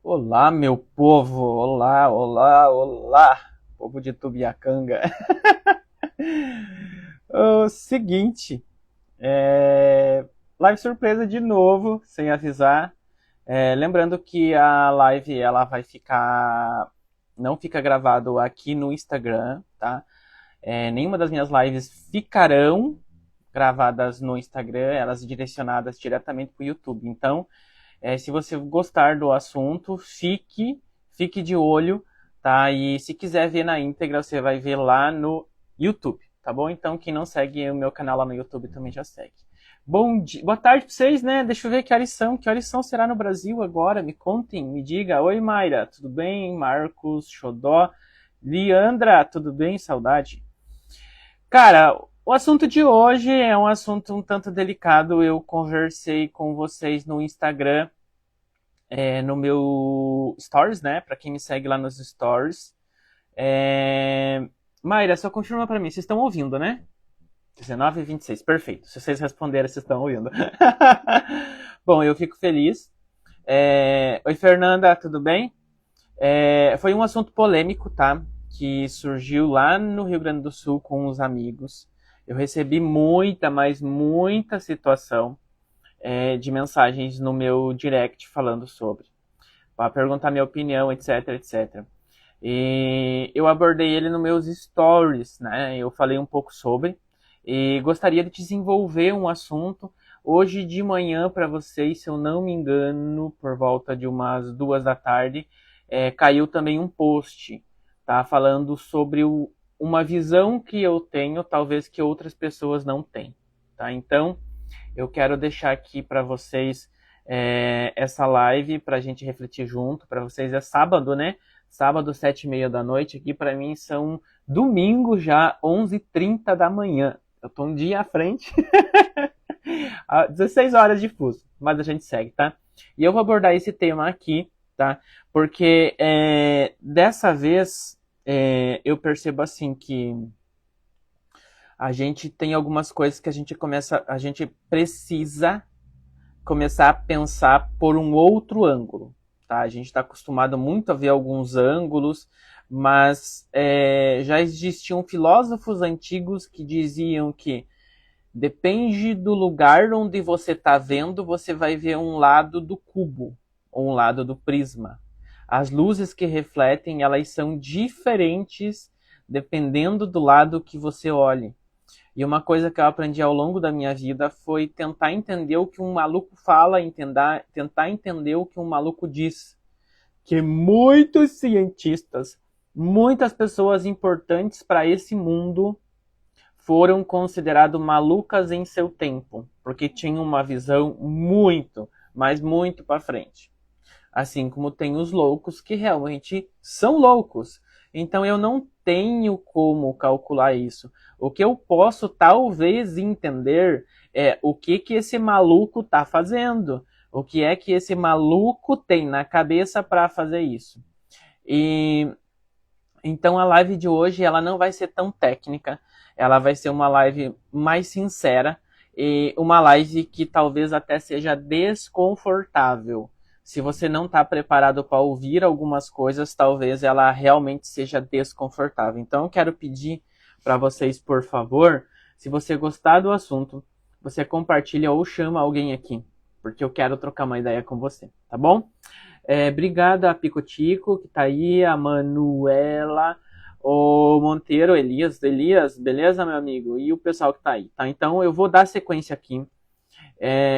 Olá, meu povo! Olá, olá, olá! Povo de Tubiacanga. O seguinte, live surpresa de novo, sem avisar. Lembrando que a live ela vai ficar, não fica gravado aqui no Instagram, tá? Nenhuma das minhas lives ficarão gravadas no Instagram, elas direcionadas diretamente para o YouTube. Então, se você gostar do assunto, fique de olho, tá? E se quiser ver na íntegra, você vai ver lá no YouTube, tá bom? Então, quem não segue o meu canal lá no YouTube também já segue. Bom dia, boa tarde pra vocês, né? Deixa eu ver que horas são. Que horas são será no Brasil agora? Me contem, me diga. Oi, Mayra, tudo bem? Marcos, Xodó. Liandra, tudo bem? Saudade. Cara, o assunto de hoje é um assunto um tanto delicado. Eu conversei com vocês no Instagram, no meu Stories, né? Pra quem me segue lá nos Stories. É... Mayra, só confirma pra mim, vocês estão ouvindo, né? 19h26, perfeito. Se vocês responderem, vocês estão ouvindo. Bom, eu fico feliz. Oi, Fernanda, tudo bem? Foi um assunto polêmico, tá? Que surgiu lá no Rio Grande do Sul com os amigos. Eu recebi muita, mas muita situação de mensagens no meu direct falando sobre. Para perguntar minha opinião, etc, etc. E eu abordei ele nos meus stories, né? Eu falei um pouco sobre e gostaria de desenvolver um assunto hoje de manhã para vocês, se eu não me engano, por volta de umas 2 da tarde, caiu também um post, tá? Falando sobre uma visão que eu tenho, talvez que outras pessoas não têm, tá? Então, eu quero deixar aqui para vocês essa live para a gente refletir junto. Para vocês é sábado, né? Sábado, 7h30 da noite. Aqui para mim são domingo já, 11h30 da manhã. Eu tô um dia à frente. 16 horas de fuso. Mas a gente segue, tá? E eu vou abordar esse tema aqui, tá? Porque dessa vez eu percebo assim que a gente tem algumas coisas que a gente precisa começar a pensar por um outro ângulo, tá? A gente está acostumado muito a ver alguns ângulos, mas já existiam filósofos antigos que diziam que depende do lugar onde você está vendo, você vai ver um lado do cubo ou um lado do prisma. As luzes que refletem, elas são diferentes dependendo do lado que você olhe. E uma coisa que eu aprendi ao longo da minha vida foi tentar entender o que um maluco fala, tentar entender o que um maluco diz. Que muitos cientistas, muitas pessoas importantes para esse mundo foram consideradas malucas em seu tempo, porque tinham uma visão muito, mas muito para frente. Assim como tem os loucos que realmente são loucos. Então eu não tenho como calcular isso. O que eu posso talvez entender é o que esse maluco está fazendo. O que é que esse maluco tem na cabeça para fazer isso. E então a live de hoje ela não vai ser tão técnica, ela vai ser uma live mais sincera e uma live que talvez até seja desconfortável. Se você não está preparado para ouvir algumas coisas, talvez ela realmente seja desconfortável. Então eu quero pedir para vocês, por favor, se você gostar do assunto, você compartilha ou chama alguém aqui, porque eu quero trocar uma ideia com você, tá bom? Obrigada a Picotico, que tá aí, a Manuela, o Monteiro, Elias, beleza, meu amigo? E o pessoal que tá aí, tá? Então eu vou dar sequência aqui.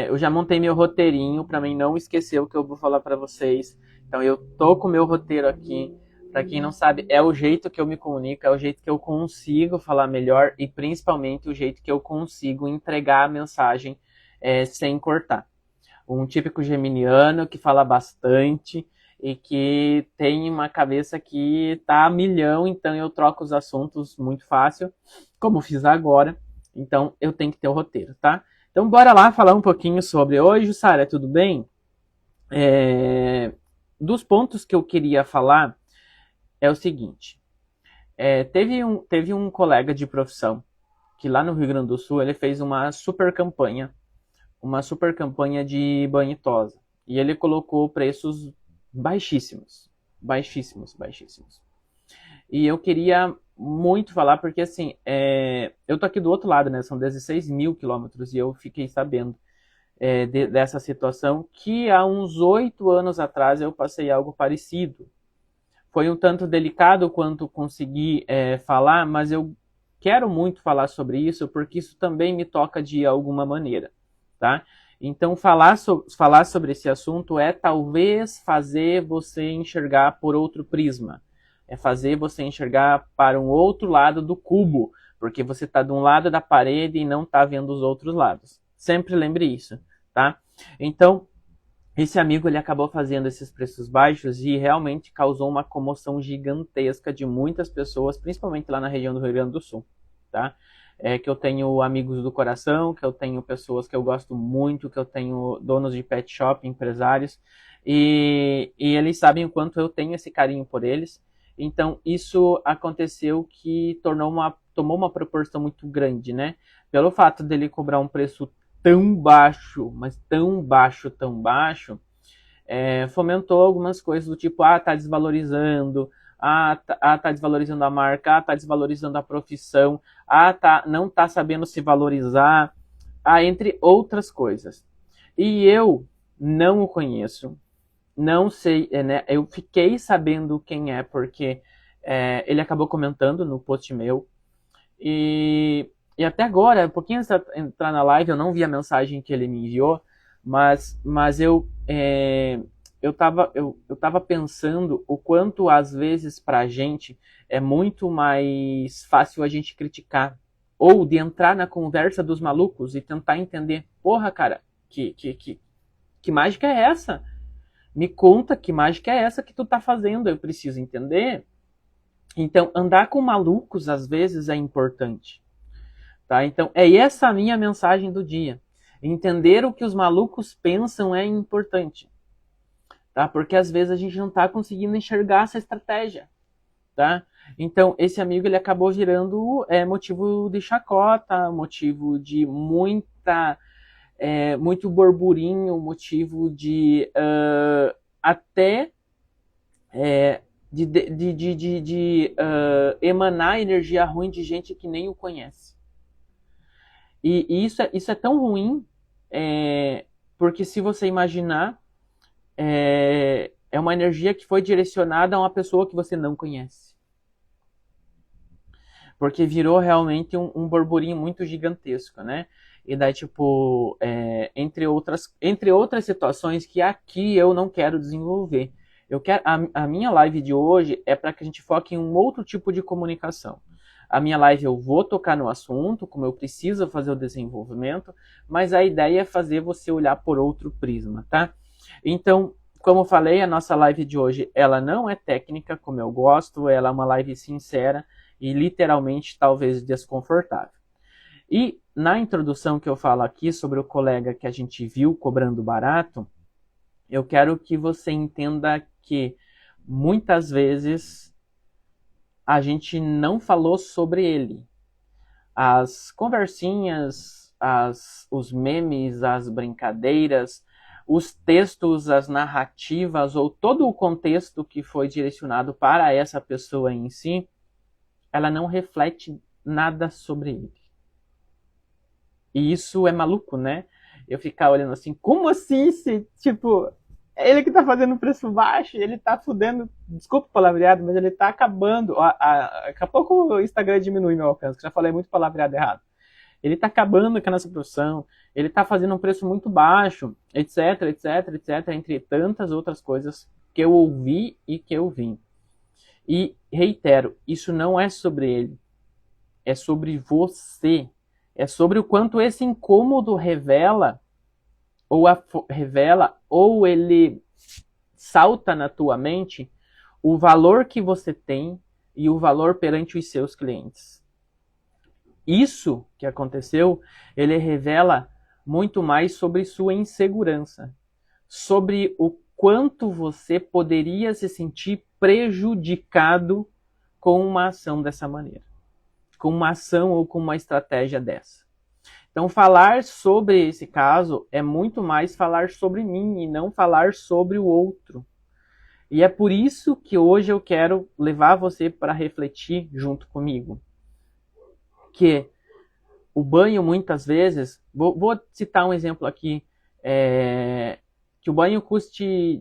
Eu já montei meu roteirinho para mim não esquecer o que eu vou falar para vocês. Então eu tô com o meu roteiro aqui. Para quem não sabe, é o jeito que eu me comunico, é o jeito que eu consigo falar melhor e principalmente o jeito que eu consigo entregar a mensagem sem cortar. Um típico geminiano que fala bastante e que tem uma cabeça que tá a milhão, então eu troco os assuntos muito fácil, como fiz agora. Então eu tenho que ter o roteiro, tá? Então bora lá falar um pouquinho sobre hoje, Sara, tudo bem? Dos pontos que eu queria falar é o seguinte. Teve um colega de profissão que lá no Rio Grande do Sul ele fez uma super campanha de banho e tosa. E ele colocou preços baixíssimos, baixíssimos, baixíssimos. E eu queria muito falar, porque assim, eu tô aqui do outro lado, né? São 16 mil quilômetros, e eu fiquei sabendo dessa situação que há uns 8 anos atrás eu passei algo parecido. Foi um tanto delicado quanto consegui falar, mas eu quero muito falar sobre isso, porque isso também me toca de alguma maneira, tá? Então, falar sobre esse assunto é talvez fazer você enxergar por outro prisma. É fazer você enxergar para um outro lado do cubo, porque você está de um lado da parede e não está vendo os outros lados. Sempre lembre isso, tá? Então, esse amigo ele acabou fazendo esses preços baixos e realmente causou uma comoção gigantesca de muitas pessoas, principalmente lá na região do Rio Grande do Sul, tá? Que eu tenho amigos do coração, que eu tenho pessoas que eu gosto muito, que eu tenho donos de pet shop, empresários, e eles sabem o quanto eu tenho esse carinho por eles. Então, isso aconteceu que tomou uma proporção muito grande, né? Pelo fato dele cobrar um preço tão baixo, mas tão baixo, fomentou algumas coisas do tipo, tá desvalorizando, tá desvalorizando a marca, tá desvalorizando a profissão, não tá sabendo se valorizar, entre outras coisas. E eu não o conheço, não sei, né? Eu fiquei sabendo quem é, porque ele acabou comentando no post meu, e até agora, um pouquinho antes de entrar na live, eu não vi a mensagem que ele me enviou, mas eu tava pensando o quanto, às vezes, pra gente é muito mais fácil a gente criticar, ou de entrar na conversa dos malucos e tentar entender, porra, cara, que mágica é essa? Me conta que mágica é essa que tu tá fazendo, eu preciso entender. Então, andar com malucos, às vezes, é importante. Tá? Então, é essa a minha mensagem do dia. Entender o que os malucos pensam é importante. Tá? Porque, às vezes, a gente não está conseguindo enxergar essa estratégia. Tá? Então, esse amigo ele acabou virando motivo de chacota, motivo de muito burburinho, motivo de até de emanar energia ruim de gente que nem o conhece. E isso é tão ruim, porque se você imaginar, é uma energia que foi direcionada a uma pessoa que você não conhece. Porque virou realmente um burburinho muito gigantesco, né? E daí, tipo, entre outras situações que aqui eu não quero desenvolver. A minha live de hoje é para que a gente foque em um outro tipo de comunicação. A minha live eu vou tocar no assunto, como eu preciso fazer o desenvolvimento, mas a ideia é fazer você olhar por outro prisma, tá? Então, como eu falei, a nossa live de hoje, ela não é técnica, como eu gosto, ela é uma live sincera e literalmente talvez desconfortável. E na introdução que eu falo aqui sobre o colega que a gente viu cobrando barato, eu quero que você entenda que muitas vezes a gente não falou sobre ele. As conversinhas, os memes, as brincadeiras, os textos, as narrativas ou todo o contexto que foi direcionado para essa pessoa em si, ela não reflete nada sobre ele. E isso é maluco, né? Eu ficar olhando assim, como assim? Tipo, ele que tá fazendo preço baixo, ele tá fudendo, desculpa o palavreado, mas ele tá acabando. Daqui a pouco o Instagram diminui meu alcance, que já falei muito palavreado errado. Ele tá acabando com a nossa produção, ele tá fazendo um preço muito baixo, etc, etc, etc, entre tantas outras coisas que eu ouvi e que eu vi. E reitero, isso não é sobre ele, é sobre você. É sobre o quanto esse incômodo revela ou ele salta na tua mente o valor que você tem e o valor perante os seus clientes. Isso que aconteceu, ele revela muito mais sobre sua insegurança, sobre o quanto você poderia se sentir prejudicado com uma ação dessa maneira, com uma ação ou com uma estratégia dessa. Então, falar sobre esse caso é muito mais falar sobre mim e não falar sobre o outro. E é por isso que hoje eu quero levar você para refletir junto comigo. Que o banho, muitas vezes, vou citar um exemplo aqui, que o banho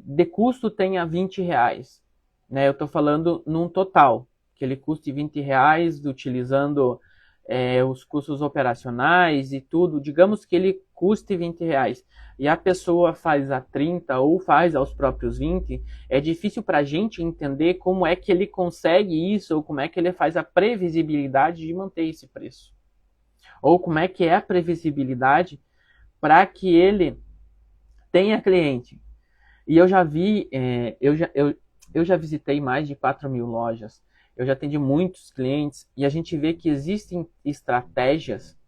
de custo tenha R$ 20. Né? Eu estou falando num total, que ele custe R$ 20, utilizando os custos operacionais e tudo. Digamos que ele custe R$ 20 e a pessoa faz a 30 ou faz aos próprios 20, é difícil para a gente entender como é que ele consegue isso ou como é que ele faz a previsibilidade de manter esse preço. Ou como é que é a previsibilidade para que ele tenha cliente. E eu já vi, eu já visitei mais de 4.000 lojas, eu já atendi muitos clientes e a gente vê que existem estratégias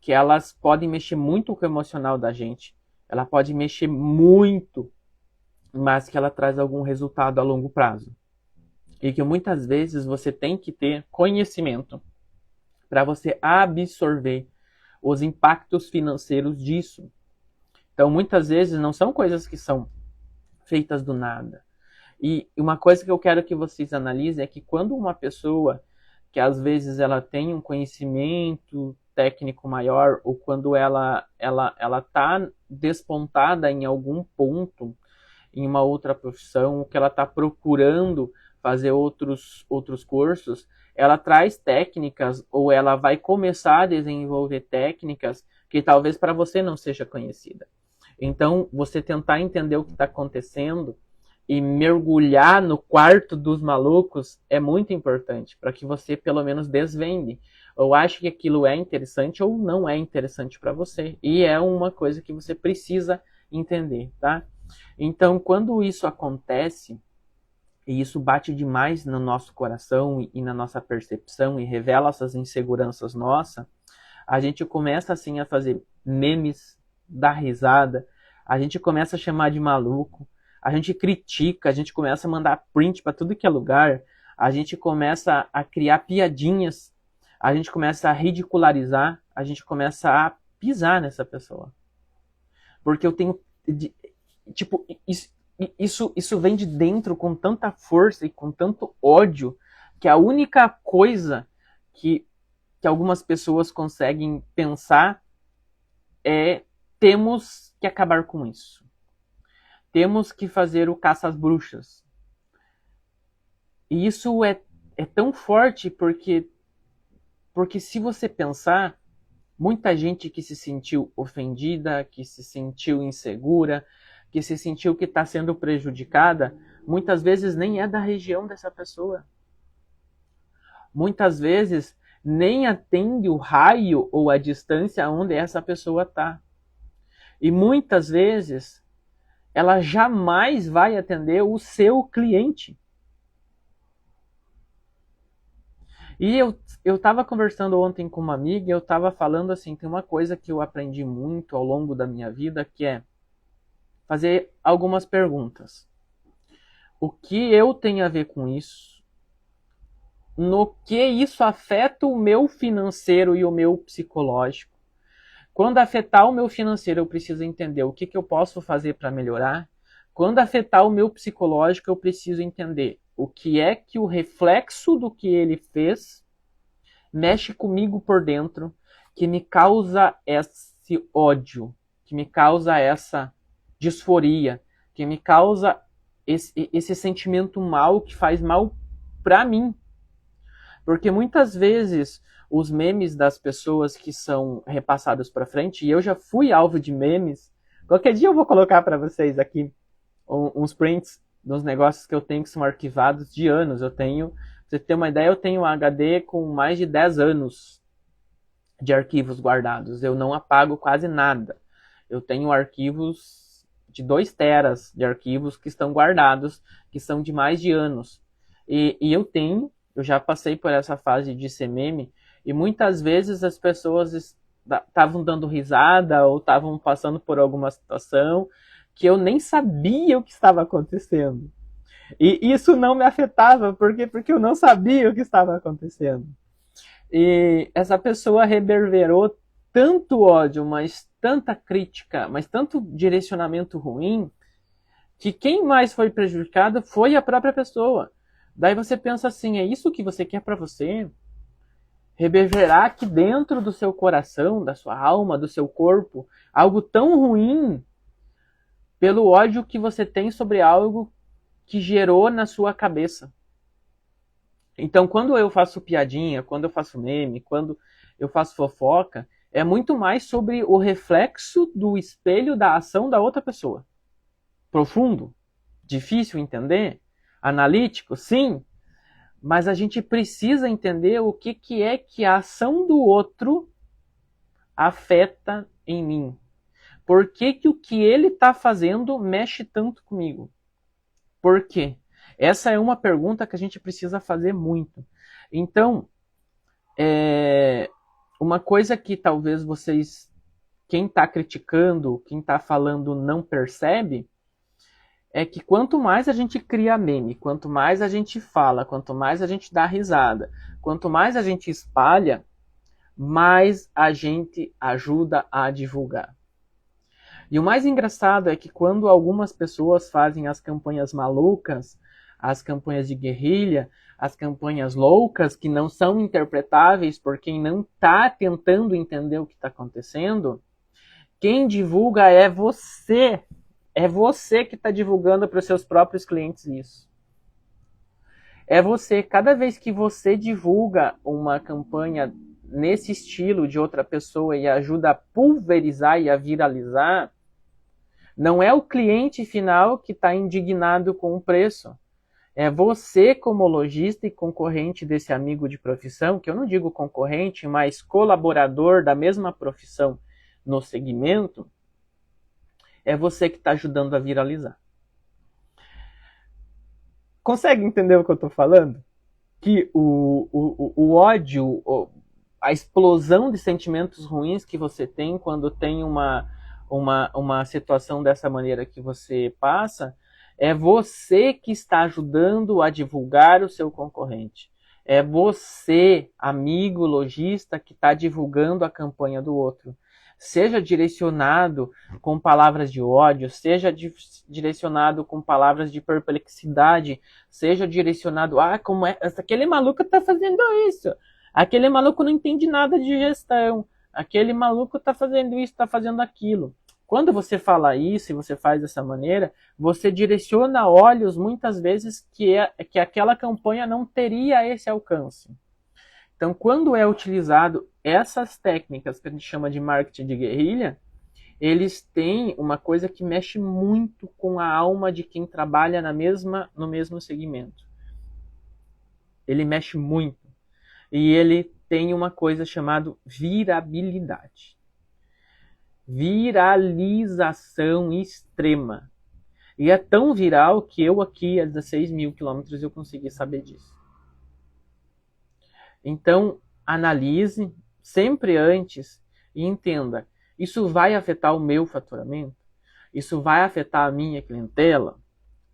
que elas podem mexer muito com o emocional da gente. Ela pode mexer muito, mas que ela traz algum resultado a longo prazo. E que muitas vezes você tem que ter conhecimento para você absorver os impactos financeiros disso. Então, muitas vezes não são coisas que são feitas do nada. E uma coisa que eu quero que vocês analisem é que quando uma pessoa que às vezes ela tem um conhecimento técnico maior ou quando ela está despontada em algum ponto, em uma outra profissão, que ela está procurando fazer outros cursos, ela traz técnicas ou ela vai começar a desenvolver técnicas que talvez para você não seja conhecida. Então, você tentar entender o que está acontecendo e mergulhar no quarto dos malucos é muito importante para que você pelo menos desvende ou ache que aquilo é interessante ou não é interessante para você. E é uma coisa que você precisa entender, tá? Então, quando isso acontece, e isso bate demais no nosso coração e na nossa percepção e revela essas inseguranças nossas, a gente começa assim a fazer memes, dar risada, a gente começa a chamar de maluco, a gente critica, a gente começa a mandar print para tudo que é lugar, a gente começa a criar piadinhas, a gente começa a ridicularizar, a gente começa a pisar nessa pessoa. Porque eu tenho... Tipo, isso vem de dentro com tanta força e com tanto ódio que a única coisa que algumas pessoas conseguem pensar é: temos que acabar com isso. Temos que fazer o caça às bruxas. E isso é tão forte porque se você pensar, muita gente que se sentiu ofendida, que se sentiu insegura, que se sentiu que está sendo prejudicada, muitas vezes nem é da região dessa pessoa. Muitas vezes nem atende o raio ou a distância onde essa pessoa está. E muitas vezes ela jamais vai atender o seu cliente. E eu estava conversando ontem com uma amiga e eu estava falando assim, tem uma coisa que eu aprendi muito ao longo da minha vida, que é fazer algumas perguntas. O que eu tenho a ver com isso? No que isso afeta o meu financeiro e o meu psicológico? Quando afetar o meu financeiro, eu preciso entender o que eu posso fazer para melhorar. Quando afetar o meu psicológico, eu preciso entender o que é que o reflexo do que ele fez mexe comigo por dentro, que me causa esse ódio, que me causa essa disforia, que me causa esse sentimento mal que faz mal para mim. Porque muitas vezes os memes das pessoas que são repassados para frente, e eu já fui alvo de memes, qualquer dia eu vou colocar para vocês aqui uns prints dos negócios que eu tenho que são arquivados de anos. Eu tenho, pra você ter uma ideia, eu tenho um HD com mais de 10 anos de arquivos guardados. Eu não apago quase nada. Eu tenho arquivos de 2 teras de arquivos que estão guardados, que são de mais de anos. E eu já passei por essa fase de ser meme, e muitas vezes as pessoas estavam dando risada ou estavam passando por alguma situação que eu nem sabia o que estava acontecendo. E isso não me afetava, porque eu não sabia o que estava acontecendo. E essa pessoa reverberou tanto ódio, mas tanta crítica, mas tanto direcionamento ruim, que quem mais foi prejudicado foi a própria pessoa. Daí você pensa assim, é isso que você quer para você? Reverberar aqui dentro do seu coração, da sua alma, do seu corpo, algo tão ruim pelo ódio que você tem sobre algo que gerou na sua cabeça. Então, quando eu faço piadinha, quando eu faço meme, quando eu faço fofoca, é muito mais sobre o reflexo do espelho da ação da outra pessoa. Profundo, difícil entender, analítico, sim, mas a gente precisa entender o que é que a ação do outro afeta em mim. Por que o que ele está fazendo mexe tanto comigo? Por quê? Essa é uma pergunta que a gente precisa fazer muito. Então, uma coisa que talvez vocês, quem está criticando, quem está falando não percebe, é que quanto mais a gente cria meme, quanto mais a gente fala, quanto mais a gente dá risada, quanto mais a gente espalha, mais a gente ajuda a divulgar. E o mais engraçado é que quando algumas pessoas fazem as campanhas malucas, as campanhas de guerrilha, as campanhas loucas que não são interpretáveis por quem não está tentando entender o que está acontecendo, quem divulga é você. É você que está divulgando para os seus próprios clientes isso. É você. Cada vez que você divulga uma campanha nesse estilo de outra pessoa e ajuda a pulverizar e a viralizar, não é o cliente final que está indignado com o preço. É você, como lojista e concorrente desse amigo de profissão, que eu não digo concorrente, mas colaborador da mesma profissão no segmento, é você que está ajudando a viralizar. Consegue entender o que eu estou falando? Que o ódio, a explosão de sentimentos ruins que você tem quando tem uma situação dessa maneira que você passa, é você que está ajudando a divulgar o seu concorrente. É você, amigo lojista, que está divulgando a campanha do outro. Seja direcionado com palavras de ódio, seja direcionado com palavras de perplexidade, seja direcionado, como é, aquele maluco tá fazendo isso, aquele maluco não entende nada de gestão, aquele maluco tá fazendo isso, tá fazendo aquilo. Quando você fala isso e você faz dessa maneira, você direciona olhos muitas vezes que aquela campanha não teria esse alcance. Então, quando é utilizado essas técnicas que a gente chama de marketing de guerrilha, eles têm uma coisa que mexe muito com a alma de quem trabalha no mesmo segmento. Ele mexe muito. E ele tem uma coisa chamada virabilidade. Viralização extrema. E é tão viral que eu aqui a 16 mil quilômetros eu consegui saber disso. Então, analise sempre antes e entenda, isso vai afetar o meu faturamento? Isso vai afetar a minha clientela?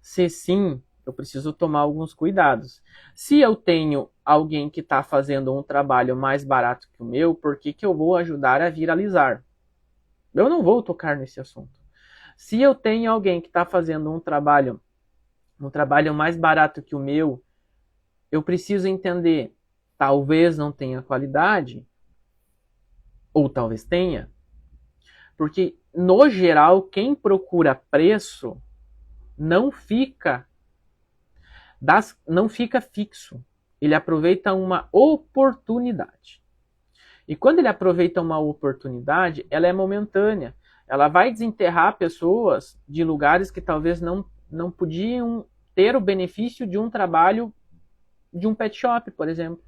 Se sim, eu preciso tomar alguns cuidados. Se eu tenho alguém que está fazendo um trabalho mais barato que o meu, por que eu vou ajudar a viralizar? Eu não vou tocar nesse assunto. Se eu tenho alguém que está fazendo um trabalho mais barato que o meu, eu preciso entender, talvez não tenha qualidade, ou talvez tenha, porque no geral quem procura preço não fica fixo. Ele aproveita uma oportunidade. E quando ele aproveita uma oportunidade, ela é momentânea. Ela vai desenterrar pessoas de lugares que talvez não podiam ter o benefício de um trabalho de um pet shop, por exemplo.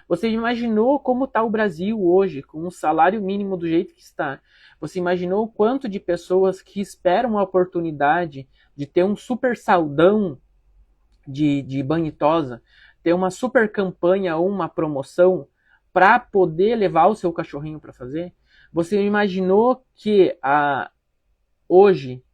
Você imaginou como está o Brasil hoje, com um salário mínimo do jeito que está? Você imaginou o quanto de pessoas que esperam a oportunidade de ter um super saldão de banhitosa, ter uma super campanha ou uma promoção para poder levar o seu cachorrinho para fazer? Você imaginou que hoje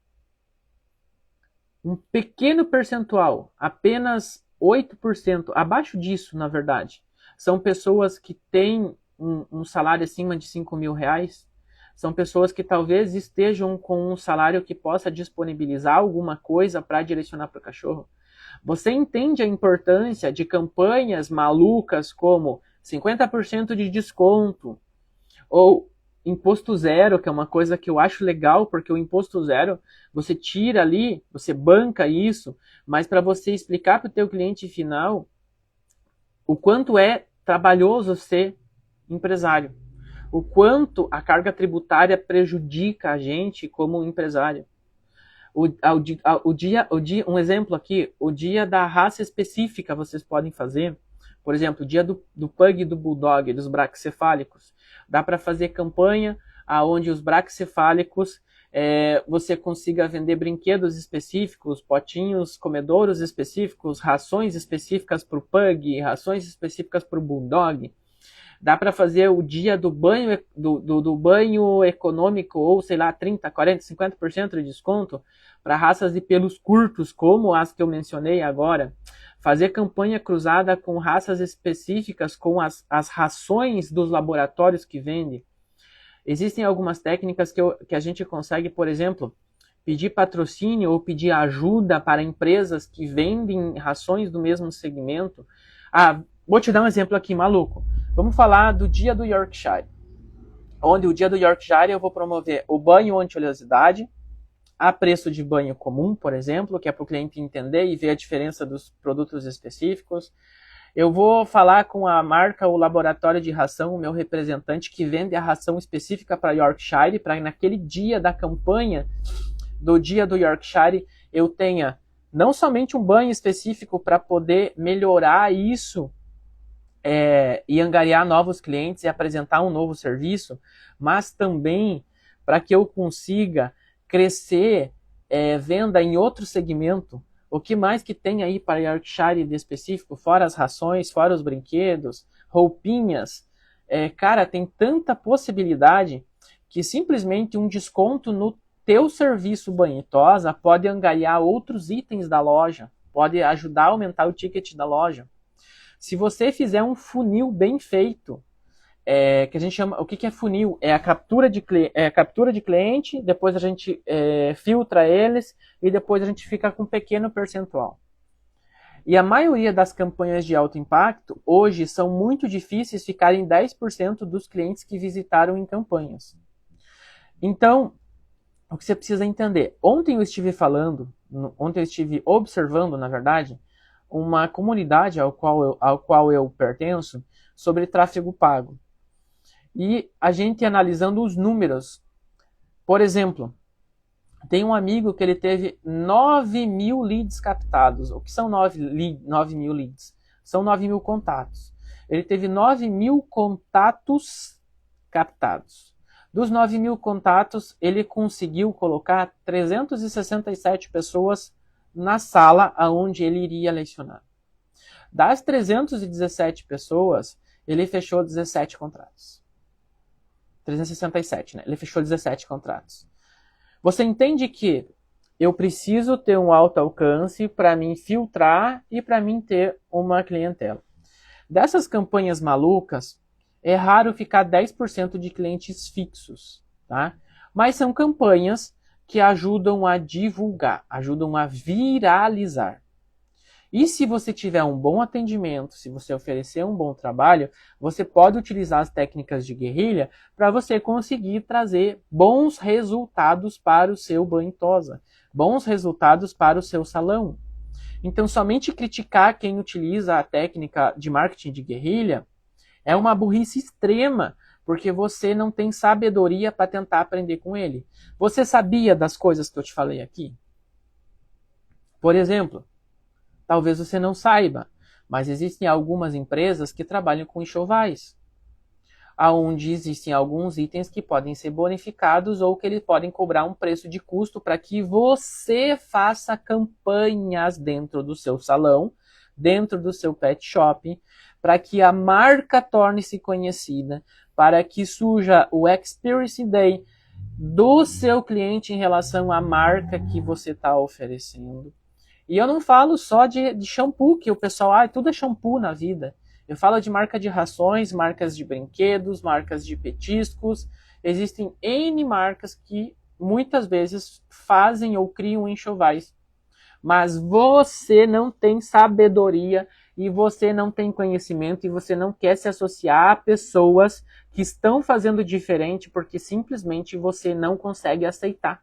um pequeno percentual, apenas 8%, abaixo disso, na verdade, são pessoas que têm um salário acima de 5 mil reais? são pessoas que talvez estejam com um salário que possa disponibilizar alguma coisa para direcionar para o cachorro. Você entende a importância de campanhas malucas como 50% de desconto ou imposto zero, que é uma coisa que eu acho legal, porque o imposto zero, você tira ali, você banca isso, mas para você explicar para o teu cliente final o quanto é trabalhoso ser empresário, o quanto a carga tributária prejudica a gente como empresário. Um exemplo aqui, o dia da raça específica vocês podem fazer, por exemplo, o dia do Pug e do Bulldog, dos braquicefálicos. Dá para fazer campanha onde os braquicefálicos você consiga vender brinquedos específicos, potinhos, comedouros específicos, rações específicas para o Pug, rações específicas para o Bulldog. Dá para fazer o dia do banho, do banho econômico, ou sei lá, 30%, 40%, 50% de desconto para raças de pelos curtos, como as que eu mencionei agora. Fazer campanha cruzada com raças específicas, com as rações dos laboratórios que vendem. Existem algumas técnicas que a gente consegue, por exemplo, pedir patrocínio ou pedir ajuda para empresas que vendem rações do mesmo segmento. Vou te dar um exemplo aqui, maluco. Vamos falar do dia do Yorkshire. Onde o dia do Yorkshire eu vou promover o banho anti-oleosidade a preço de banho comum, por exemplo, que é para o cliente entender e ver a diferença dos produtos específicos. Eu vou falar com a marca, o laboratório de ração, o meu representante que vende a ração específica para Yorkshire, para naquele dia da campanha do dia do Yorkshire eu tenha não somente um banho específico para poder melhorar isso e angariar novos clientes e apresentar um novo serviço, mas também para que eu consiga crescer venda em outro segmento. O que mais que tem aí para Yorkshire de específico, fora as rações, fora os brinquedos, roupinhas, cara, tem tanta possibilidade que simplesmente um desconto no teu serviço banho e tosa pode angariar outros itens da loja, pode ajudar a aumentar o ticket da loja. Se você fizer um funil bem feito, que a gente chama, o que é funil? É a captura de cliente, depois a gente filtra eles e depois a gente fica com um pequeno percentual. E a maioria das campanhas de alto impacto, hoje, são muito difíceis ficarem 10% dos clientes que visitaram em campanhas. Então, o que você precisa entender? Ontem eu estive observando, na verdade, uma comunidade ao qual eu pertenço sobre tráfego pago. E a gente analisando os números. Por exemplo, tem um amigo que ele teve 9.000 leads captados. O que são 9.000 leads? São 9.000 contatos. Ele teve 9.000 contatos captados. Dos 9.000 contatos, ele conseguiu colocar 367 pessoas na sala onde ele iria lecionar. Das 317 pessoas, ele fechou 17 contratos. 367, né? Ele fechou 17 contratos. Você entende que eu preciso ter um alto alcance para mim filtrar e para mim ter uma clientela. Dessas campanhas malucas, é raro ficar 10% de clientes fixos, tá? Mas são campanhas que ajudam a divulgar, ajudam a viralizar. E se você tiver um bom atendimento, se você oferecer um bom trabalho, você pode utilizar as técnicas de guerrilha para você conseguir trazer bons resultados para o seu banho e tosa, bons resultados para o seu salão. Então, somente criticar quem utiliza a técnica de marketing de guerrilha é uma burrice extrema, porque você não tem sabedoria para tentar aprender com ele. Você sabia das coisas que eu te falei aqui? Por exemplo, talvez você não saiba, mas existem algumas empresas que trabalham com enxovais, onde existem alguns itens que podem ser bonificados ou que eles podem cobrar um preço de custo para que você faça campanhas dentro do seu salão, dentro do seu pet shop, para que a marca torne-se conhecida, para que surja o Experience Day do seu cliente em relação à marca que você está oferecendo. E eu não falo só de shampoo, que o pessoal, tudo é shampoo na vida. Eu falo de marca de rações, marcas de brinquedos, marcas de petiscos. existem N marcas que muitas vezes fazem ou criam enxovais. Mas você não tem sabedoria e você não tem conhecimento e você não quer se associar a pessoas que estão fazendo diferente porque simplesmente você não consegue aceitar.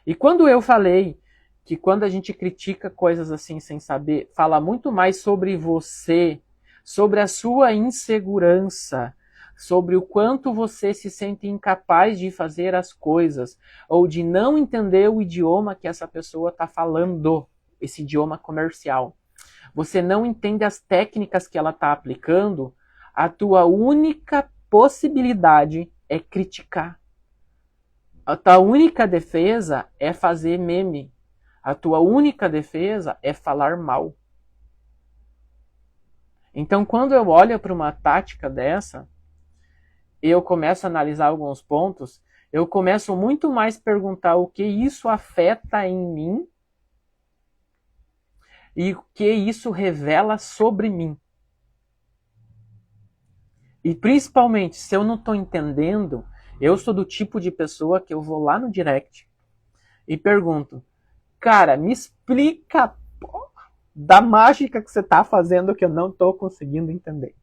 E quando eu falei que quando a gente critica coisas assim sem saber, fala muito mais sobre você, sobre a sua insegurança, sobre o quanto você se sente incapaz de fazer as coisas, ou de não entender o idioma que essa pessoa está falando, esse idioma comercial. Você não entende as técnicas que ela está aplicando, a tua única possibilidade é criticar. A tua única defesa é fazer meme. A tua única defesa é falar mal. Então, quando eu olho para uma tática dessa, eu começo a analisar alguns pontos, eu começo muito mais a perguntar o que isso afeta em mim e o que isso revela sobre mim. E principalmente, se eu não estou entendendo, eu sou do tipo de pessoa que eu vou lá no direct e pergunto, cara, me explica da mágica que você está fazendo que eu não estou conseguindo entender.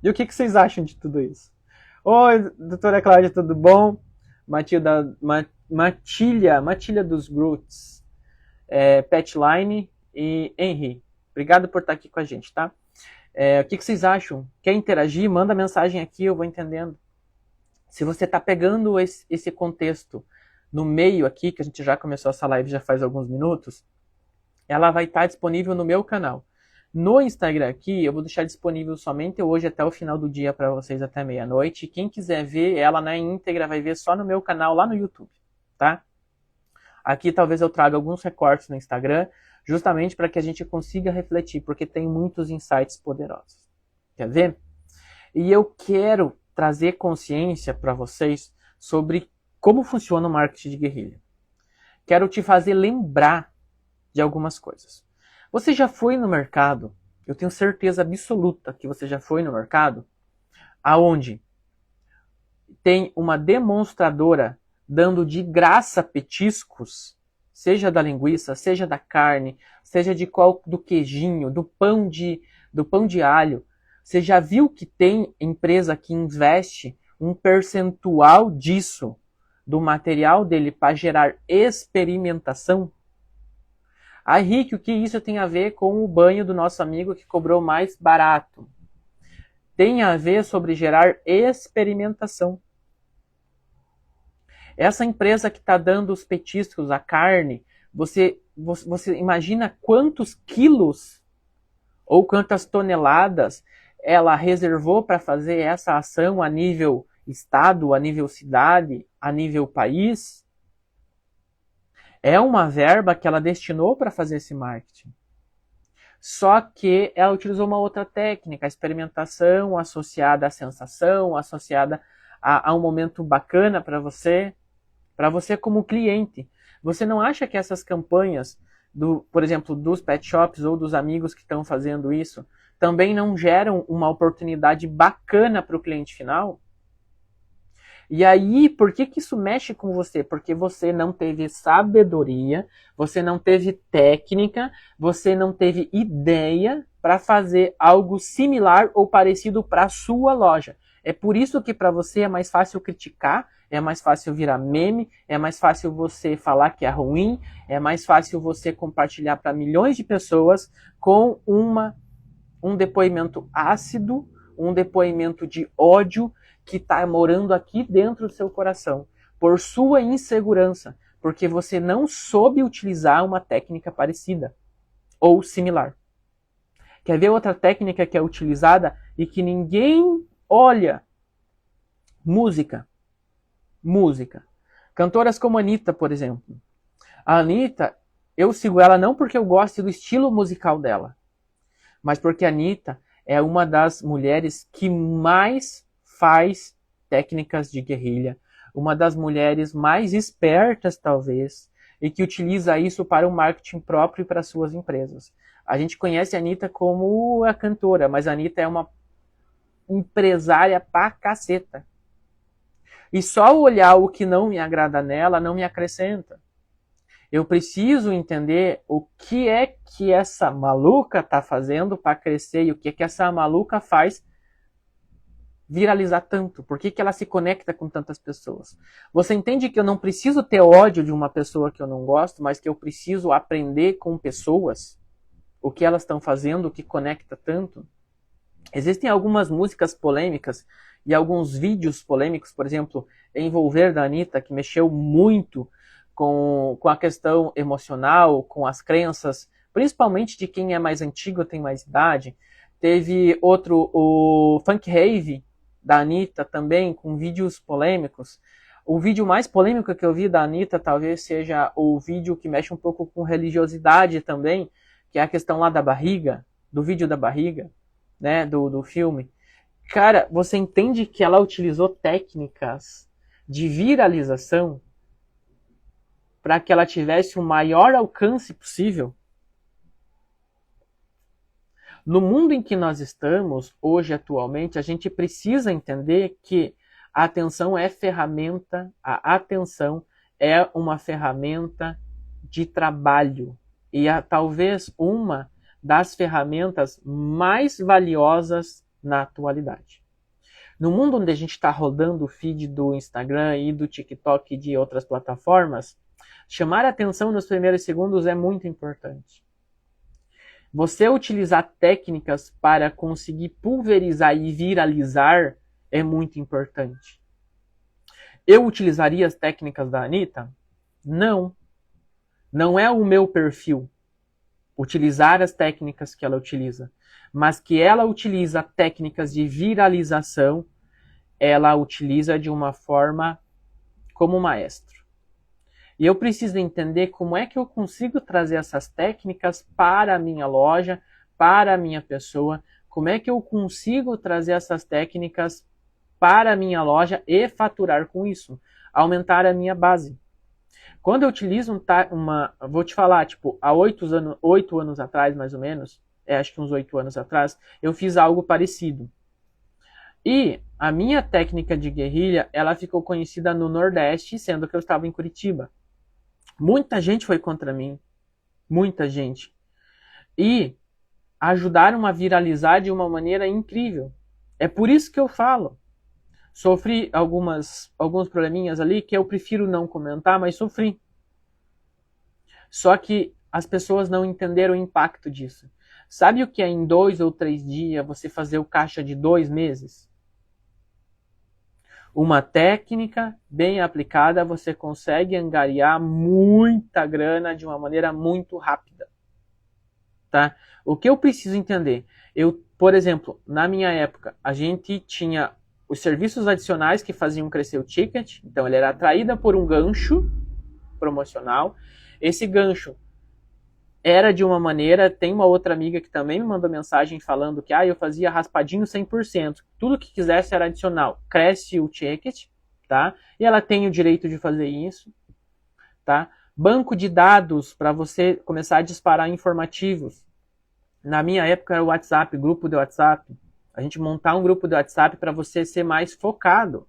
E o que vocês acham de tudo isso? Oi, doutora Cláudia, tudo bom? Matilha dos Groots, Petline e Henry. Obrigado por estar aqui com a gente, tá? O que vocês acham? Quer interagir? Manda mensagem aqui, eu vou entendendo. Se você está pegando esse contexto no meio aqui, que a gente já começou essa live já faz alguns minutos, ela vai estar disponível no meu canal. No Instagram aqui, eu vou deixar disponível somente hoje até o final do dia para vocês até meia-noite. Quem quiser ver ela na íntegra vai ver só no meu canal lá no YouTube, tá? Aqui talvez eu traga alguns recortes no Instagram, justamente para que a gente consiga refletir, porque tem muitos insights poderosos. Quer ver? E eu quero trazer consciência para vocês sobre como funciona o marketing de guerrilha. Quero te fazer lembrar de algumas coisas. Você já foi no mercado, eu tenho certeza absoluta que você já foi no mercado, aonde tem uma demonstradora dando de graça petiscos, seja da linguiça, seja da carne, seja do queijinho, do pão de alho. Você já viu que tem empresa que investe um percentual disso, do material dele, para gerar experimentação? Aí, Rick, o que isso tem a ver com o banho do nosso amigo que cobrou mais barato? Tem a ver sobre gerar experimentação. Essa empresa que está dando os petiscos, a carne, você imagina quantos quilos ou quantas toneladas ela reservou para fazer essa ação a nível estado, a nível cidade, a nível país? É uma verba que ela destinou para fazer esse marketing. Só que ela utilizou uma outra técnica, a experimentação associada à sensação, associada a um momento bacana para você como cliente. Você não acha que essas campanhas, por exemplo, dos pet shops ou dos amigos que estão fazendo isso, também não geram uma oportunidade bacana para o cliente final? E aí, por que isso mexe com você? Porque você não teve sabedoria, você não teve técnica, você não teve ideia para fazer algo similar ou parecido para a sua loja. É por isso que para você é mais fácil criticar, é mais fácil virar meme, é mais fácil você falar que é ruim, é mais fácil você compartilhar para milhões de pessoas com um depoimento ácido, um depoimento de ódio, que está morando aqui dentro do seu coração, por sua insegurança, porque você não soube utilizar uma técnica parecida ou similar. Quer ver outra técnica que é utilizada e que ninguém olha? Música. Cantoras como a Anitta, por exemplo. A Anitta, eu sigo ela não porque eu gosto do estilo musical dela, mas porque a Anitta é uma das mulheres que mais faz técnicas de guerrilha, uma das mulheres mais espertas, talvez, e que utiliza isso para o marketing próprio e para suas empresas. A gente conhece a Anitta como a cantora, mas a Anitta é uma empresária pra caceta. E só olhar o que não me agrada nela não me acrescenta. Eu preciso entender o que é que essa maluca tá fazendo para crescer e o que é que essa maluca faz viralizar tanto. Por que ela se conecta com tantas pessoas? Você entende que eu não preciso ter ódio de uma pessoa que eu não gosto, mas que eu preciso aprender com pessoas o que elas estão fazendo, o que conecta tanto? Existem algumas músicas polêmicas e alguns vídeos polêmicos, por exemplo, Envolver da Anitta, que mexeu muito com a questão emocional, com as crenças, principalmente de quem é mais antigo, tem mais idade. Teve outro, o Funk Rave, da Anitta, também, com vídeos polêmicos. O vídeo mais polêmico que eu vi da Anitta talvez seja o vídeo que mexe um pouco com religiosidade também, que é a questão lá da barriga, do vídeo da barriga, né, do filme. Cara, você entende que ela utilizou técnicas de viralização para que ela tivesse o maior alcance possível? No mundo em que nós estamos, hoje, atualmente, a gente precisa entender que a atenção é ferramenta, a atenção é uma ferramenta de trabalho. E talvez uma das ferramentas mais valiosas na atualidade. No mundo onde a gente está rodando o feed do Instagram e do TikTok e de outras plataformas, chamar a atenção nos primeiros segundos é muito importante. Você utilizar técnicas para conseguir pulverizar e viralizar é muito importante. Eu utilizaria as técnicas da Anitta? Não. Não é o meu perfil utilizar as técnicas que ela utiliza. Mas que ela utiliza técnicas de viralização, ela utiliza de uma forma como maestro. E eu preciso entender como é que eu consigo trazer essas técnicas para a minha loja, para a minha pessoa, como é que eu consigo trazer essas técnicas para a minha loja e faturar com isso, aumentar a minha base. Quando eu utilizo vou te falar, tipo, há 8 anos atrás, mais ou menos, acho que uns 8 anos atrás, eu fiz algo parecido. E a minha técnica de guerrilha, ela ficou conhecida no Nordeste, sendo que eu estava em Curitiba. Muita gente foi contra mim. Muita gente. E ajudaram a viralizar de uma maneira incrível. É por isso que eu falo. Sofri alguns probleminhas ali que eu prefiro não comentar, mas sofri. Só que as pessoas não entenderam o impacto disso. Sabe o que é em 2 ou 3 dias você fazer o caixa de 2 meses? Uma técnica bem aplicada, você consegue angariar muita grana de uma maneira muito rápida. Tá? O que eu preciso entender? Por exemplo, na minha época, a gente tinha os serviços adicionais que faziam crescer o ticket. Então, ele era atraído por um gancho promocional. Esse gancho era de uma maneira, tem uma outra amiga que também me mandou mensagem falando que eu fazia raspadinho 100%. Tudo que quisesse era adicional. Cresce o ticket, tá? E ela tem o direito de fazer isso, tá? Banco de dados para você começar a disparar informativos. Na minha época era o WhatsApp, grupo de WhatsApp. A gente montar um grupo de WhatsApp para você ser mais focado.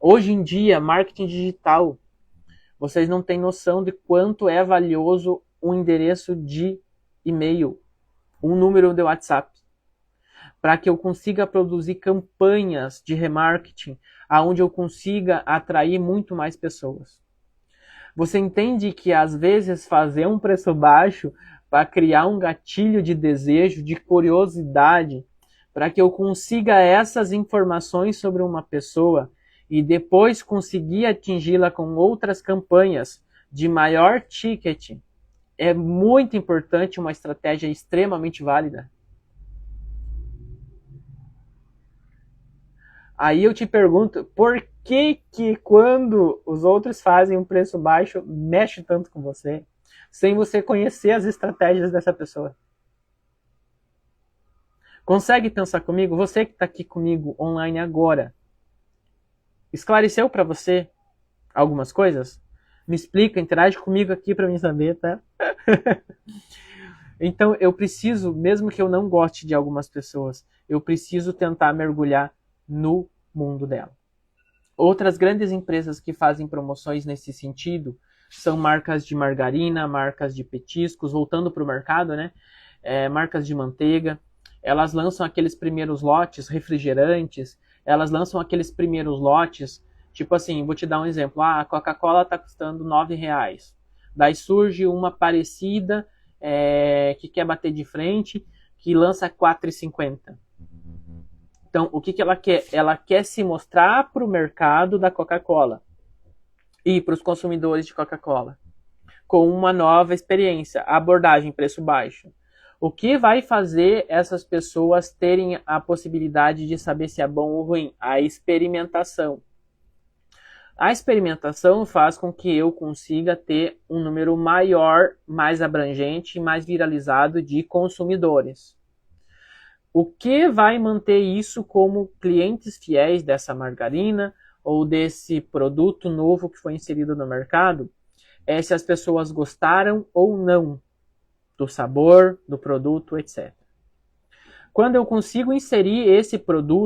Hoje em dia, marketing digital. Vocês não têm noção de quanto é valioso um endereço de e-mail, um número de WhatsApp, para que eu consiga produzir campanhas de remarketing, aonde eu consiga atrair muito mais pessoas. Você entende que às vezes fazer um preço baixo para criar um gatilho de desejo, de curiosidade, para que eu consiga essas informações sobre uma pessoa e depois conseguir atingi-la com outras campanhas de maior ticket, é muito importante, uma estratégia extremamente válida. Aí eu te pergunto, por que quando os outros fazem um preço baixo, mexe tanto com você, sem você conhecer as estratégias dessa pessoa? Consegue pensar comigo? Você que está aqui comigo online agora, esclareceu para você algumas coisas? Me explica, interage comigo aqui para mim saber, tá? Então eu preciso, mesmo que eu não goste de algumas pessoas, eu preciso tentar mergulhar no mundo dela. Outras grandes empresas que fazem promoções nesse sentido são marcas de margarina, marcas de petiscos, voltando para o mercado, né? Marcas de manteiga. Elas lançam aqueles primeiros lotes, refrigerantes, elas lançam aqueles primeiros lotes, tipo assim, vou te dar um exemplo, a Coca-Cola está custando R$9, daí surge uma parecida que quer bater de frente, que lança R$4,50. Então, o que ela quer? Ela quer se mostrar para o mercado da Coca-Cola e para os consumidores de Coca-Cola com uma nova experiência, abordagem preço baixo. O que vai fazer essas pessoas terem a possibilidade de saber se é bom ou ruim? A experimentação. A experimentação faz com que eu consiga ter um número maior, mais abrangente, mais viralizado de consumidores. O que vai manter isso como clientes fiéis dessa margarina ou desse produto novo que foi inserido no mercado é se as pessoas gostaram ou não do sabor, do produto, etc. Quando eu consigo inserir esse produto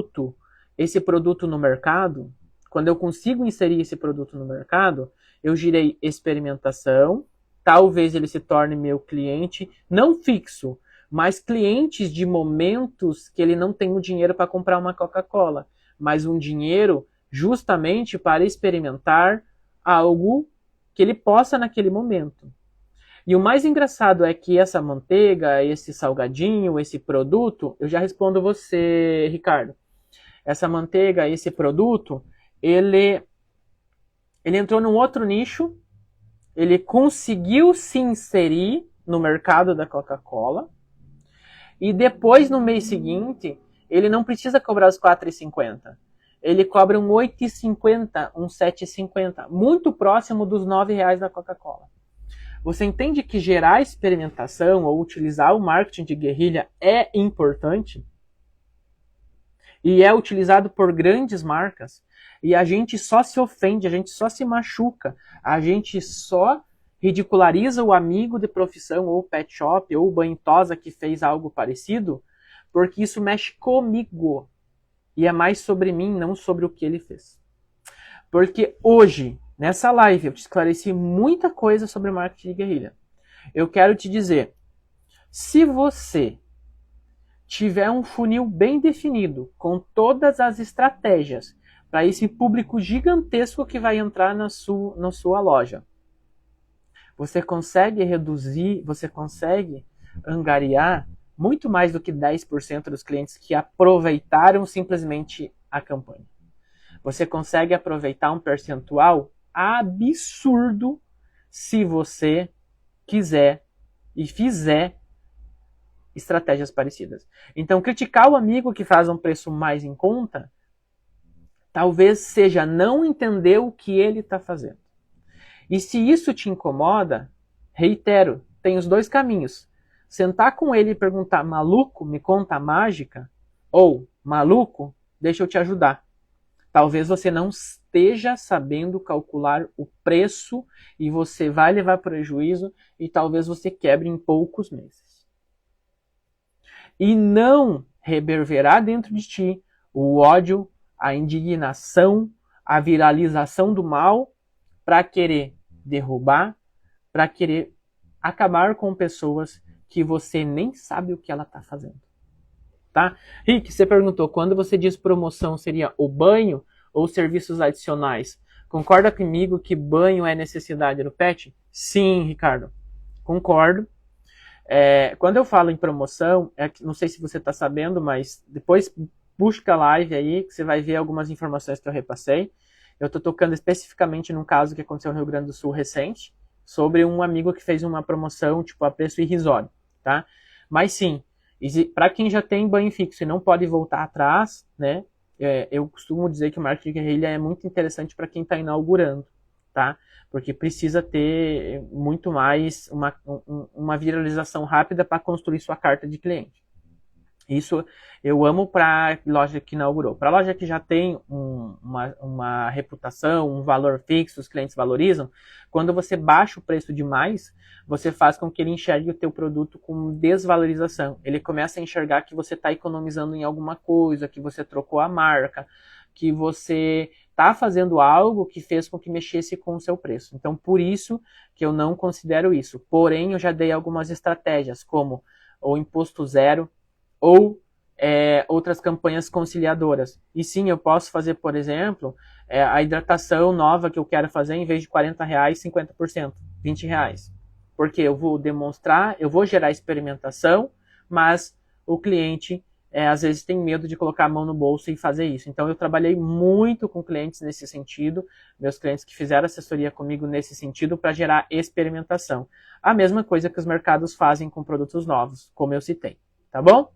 no mercado, eu girei experimentação, talvez ele se torne meu cliente, não fixo, mas clientes de momentos que ele não tem o dinheiro para comprar uma Coca-Cola, mas um dinheiro justamente para experimentar algo que ele possa naquele momento. E o mais engraçado é que essa manteiga, esse salgadinho, esse produto, eu já respondo você, Ricardo. Essa manteiga, esse produto, ele entrou num outro nicho, ele conseguiu se inserir no mercado da Coca-Cola, e depois, no mês seguinte, ele não precisa cobrar os R$4,50. Ele cobra um R$8,50, um R$7,50, muito próximo dos R$9 da Coca-Cola. Você entende que gerar experimentação ou utilizar o marketing de guerrilha é importante? E é utilizado por grandes marcas. E a gente só se ofende, a gente só se machuca, a gente só ridiculariza o amigo de profissão, ou o pet shop, ou o banho-tosa que fez algo parecido, porque isso mexe comigo. E é mais sobre mim, não sobre o que ele fez. Porque hoje, nessa live, eu te esclareci muita coisa sobre marketing de guerrilha. Eu quero te dizer, se você tiver um funil bem definido, com todas as estratégias, para esse público gigantesco que vai entrar na sua loja, você consegue reduzir, você consegue angariar muito mais do que 10% dos clientes que aproveitaram simplesmente a campanha. Você consegue aproveitar um percentual absurdo se você quiser e fizer estratégias parecidas. Então, criticar o amigo que faz um preço mais em conta talvez seja não entender o que ele está fazendo. E se isso te incomoda, reitero, tem os dois caminhos. Sentar com ele e perguntar, maluco, me conta a mágica? Ou, maluco, deixa eu te ajudar. Talvez você não esteja sabendo calcular o preço e você vai levar prejuízo e talvez você quebre em poucos meses. E não reverberar dentro de ti o ódio, a indignação, a viralização do mal para querer derrubar, para querer acabar com pessoas que você nem sabe o que ela está fazendo. Tá? Rick, você perguntou, quando você diz promoção, seria o banho ou serviços adicionais? Concorda comigo que banho é necessidade no pet? Sim, Ricardo, concordo. Quando eu falo em promoção, não sei se você está sabendo, mas depois busca a live aí, que você vai ver algumas informações que eu repassei. Eu estou tocando especificamente num caso que aconteceu no Rio Grande do Sul recente, sobre um amigo que fez uma promoção tipo a preço irrisório, tá? Mas sim, para quem já tem banho fixo e não pode voltar atrás, né? Eu costumo dizer que o marketing de guerrilha é muito interessante para quem está inaugurando, tá? Porque precisa ter muito mais uma viralização rápida para construir sua carta de cliente. Isso eu amo para loja que inaugurou. Para loja que já tem uma reputação, um valor fixo, os clientes valorizam, quando você baixa o preço demais, você faz com que ele enxergue o teu produto com desvalorização. Ele começa a enxergar que você está economizando em alguma coisa, que você trocou a marca, que você está fazendo algo que fez com que mexesse com o seu preço. Então, por isso que eu não considero isso. Porém, eu já dei algumas estratégias, como o imposto zero, ou outras campanhas conciliadoras. E sim, eu posso fazer, por exemplo, a hidratação nova que eu quero fazer, em vez de R$40, 50%, R$20. Porque eu vou demonstrar, eu vou gerar experimentação, mas o cliente às vezes tem medo de colocar a mão no bolso e fazer isso. Então eu trabalhei muito com clientes nesse sentido, meus clientes que fizeram assessoria comigo nesse sentido, para gerar experimentação. A mesma coisa que os mercados fazem com produtos novos, como eu citei. Tá bom?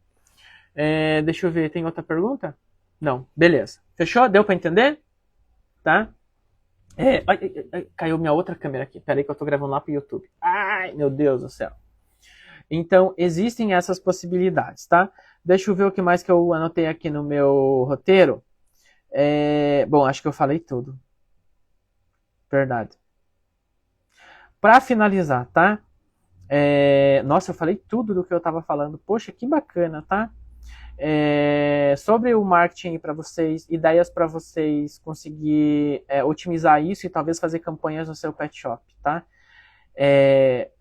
Deixa eu ver, tem outra pergunta? Não, beleza. Fechou? Deu para entender? Tá? Caiu minha outra câmera aqui. Peraí que eu tô gravando lá pro YouTube. Ai, meu Deus do céu. Então, existem essas possibilidades, tá? Deixa eu ver o que mais que eu anotei aqui no meu roteiro. Bom, acho que eu falei tudo. Verdade. Para finalizar, tá? Nossa, eu falei tudo do que eu tava falando. Poxa, que bacana, tá? Sobre o marketing para vocês, ideias para vocês conseguir otimizar isso e talvez fazer campanhas no seu pet shop, tá?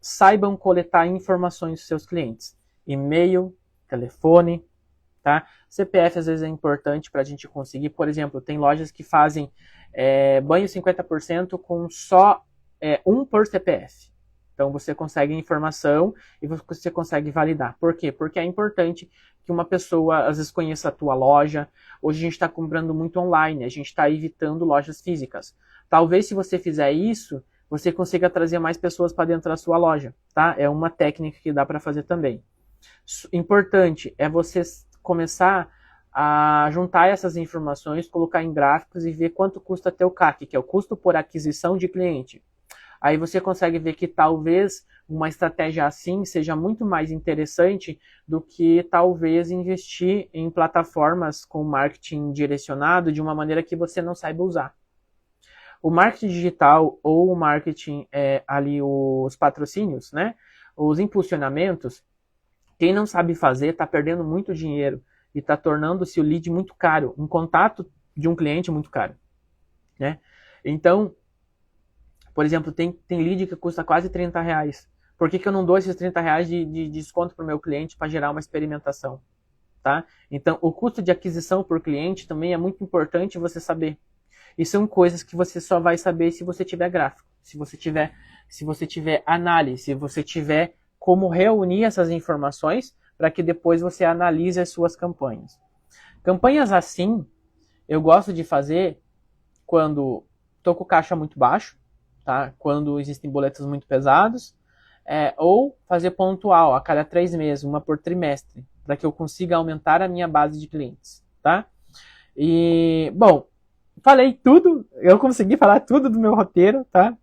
Saibam coletar informações dos seus clientes, e-mail, telefone, tá? CPF às vezes é importante para a gente conseguir, por exemplo, tem lojas que fazem banho 50% com só um por CPF. Então você consegue informação e você consegue validar. Por quê? Porque é importante que uma pessoa às vezes conheça a tua loja. Hoje a gente está comprando muito online, a gente está evitando lojas físicas. Talvez se você fizer isso, você consiga trazer mais pessoas para dentro da sua loja, tá? É uma técnica que dá para fazer também. Importante é você começar a juntar essas informações, colocar em gráficos e ver quanto custa teu CAC, que é o custo por aquisição de cliente. Aí você consegue ver que talvez uma estratégia assim seja muito mais interessante do que talvez investir em plataformas com marketing direcionado de uma maneira que você não saiba usar. O marketing digital ou o marketing ali, os patrocínios, né? Os impulsionamentos, quem não sabe fazer está perdendo muito dinheiro e está tornando-se o lead muito caro, um contato de um cliente muito caro, né? Então, por exemplo, tem lead que custa quase R$30. Por que eu não dou esses R$30 de desconto para o meu cliente para gerar uma experimentação? Tá? Então, o custo de aquisição por cliente também é muito importante você saber. E são coisas que você só vai saber se você tiver gráfico, se você tiver análise, se você tiver como reunir essas informações para que depois você analise as suas campanhas. Campanhas assim, eu gosto de fazer quando estou com o caixa muito baixo, tá? Quando existem boletos muito pesados, ou fazer pontual, a cada 3 meses, uma por trimestre, para que eu consiga aumentar a minha base de clientes, tá? E, bom, falei tudo, eu consegui falar tudo do meu roteiro, tá?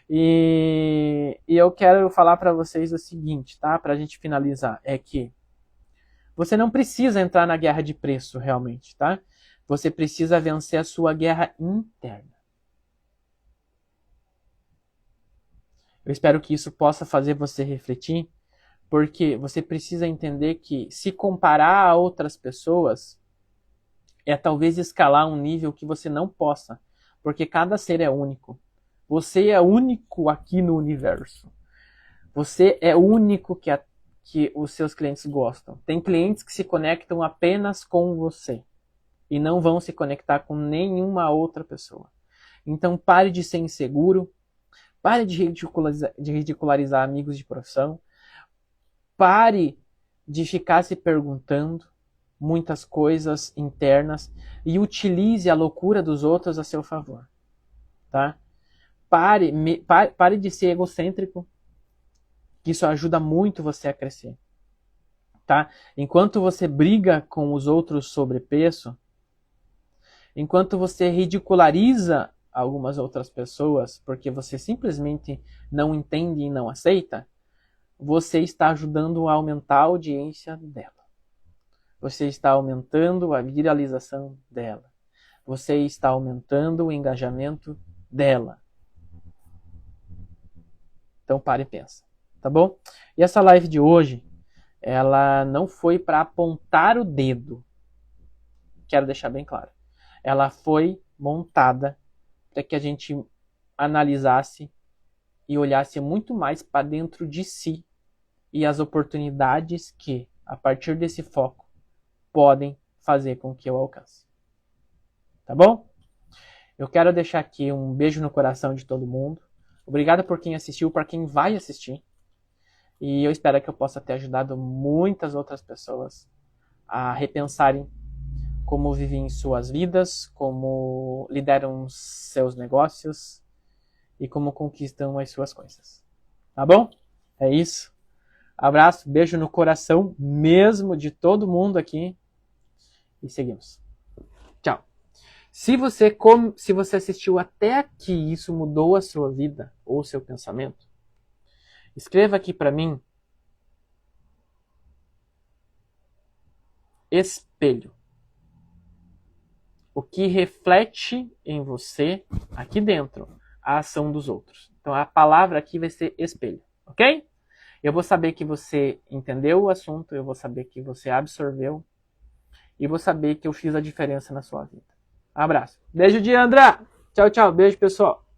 E eu quero falar para vocês o seguinte, tá? Para a gente finalizar, é que você não precisa entrar na guerra de preço, realmente, tá? Você precisa vencer a sua guerra interna. Eu espero que isso possa fazer você refletir, porque você precisa entender que se comparar a outras pessoas talvez escalar um nível que você não possa, porque cada ser é único. Você é único aqui no universo. Você é único que os seus clientes gostam. Tem clientes que se conectam apenas com você e não vão se conectar com nenhuma outra pessoa. Então pare de ser inseguro, pare de ridicularizar amigos de profissão, pare de ficar se perguntando muitas coisas internas e utilize a loucura dos outros a seu favor, tá? Pare de ser egocêntrico, que isso ajuda muito você a crescer, tá? Enquanto você briga com os outros sobre peso, enquanto você ridiculariza algumas outras pessoas porque você simplesmente não entende e não aceita, você está ajudando a aumentar a audiência dela. você está aumentando a viralização dela. Você está aumentando o engajamento dela. Então pare e pensa, tá bom? E essa live de hoje, ela não foi para apontar o dedo. Quero deixar bem claro. Ela foi montada para que a gente analisasse e olhasse muito mais para dentro de si e as oportunidades que, a partir desse foco, podem fazer com que eu alcance. Tá bom? Eu quero deixar aqui um beijo no coração de todo mundo. Obrigado por quem assistiu, por quem vai assistir. E eu espero que eu possa ter ajudado muitas outras pessoas a repensarem como vivem suas vidas, como lideram seus negócios e como conquistam as suas coisas. Tá bom? É isso. Abraço, beijo no coração mesmo de todo mundo aqui. E seguimos. Tchau. Se você assistiu até aqui e isso mudou a sua vida ou o seu pensamento, escreva aqui para mim espelho. O que reflete em você, aqui dentro, a ação dos outros. Então a palavra aqui vai ser espelho, ok? Eu vou saber que você entendeu o assunto, eu vou saber que você absorveu e vou saber que eu fiz a diferença na sua vida. Abraço. Beijo, Diandra. Tchau, tchau. Beijo, pessoal.